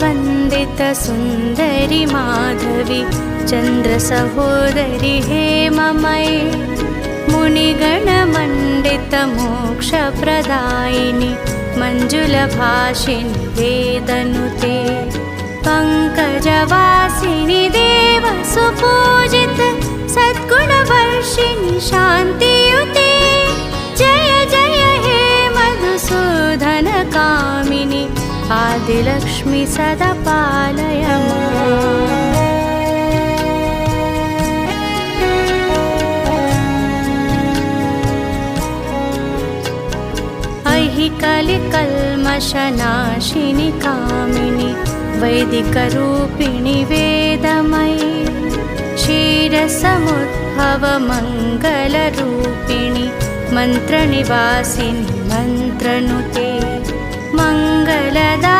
वन्दित सुन्दरि माधवी चन्द्रसहोदरि हेममयी मुनिगणमण्डित मोक्षप्रदायिनि मञ्जुलभाषिणि वेदनुते पङ्कजवासिनि देवसुपूजित सद्गुणवर्षिणि शान्तियुते जय जय हे मधुसूदन कामिनि आदिलक्ष्मि सदा पालय माम्। कलिकल्मषनाशिनि कामिनि वैदिकरूपिणि वेदमयी क्षीरसमुद्भव मङ्गलरूपिणि मन्त्रनिवासिनि मन्त्रनुते मङ्गलदा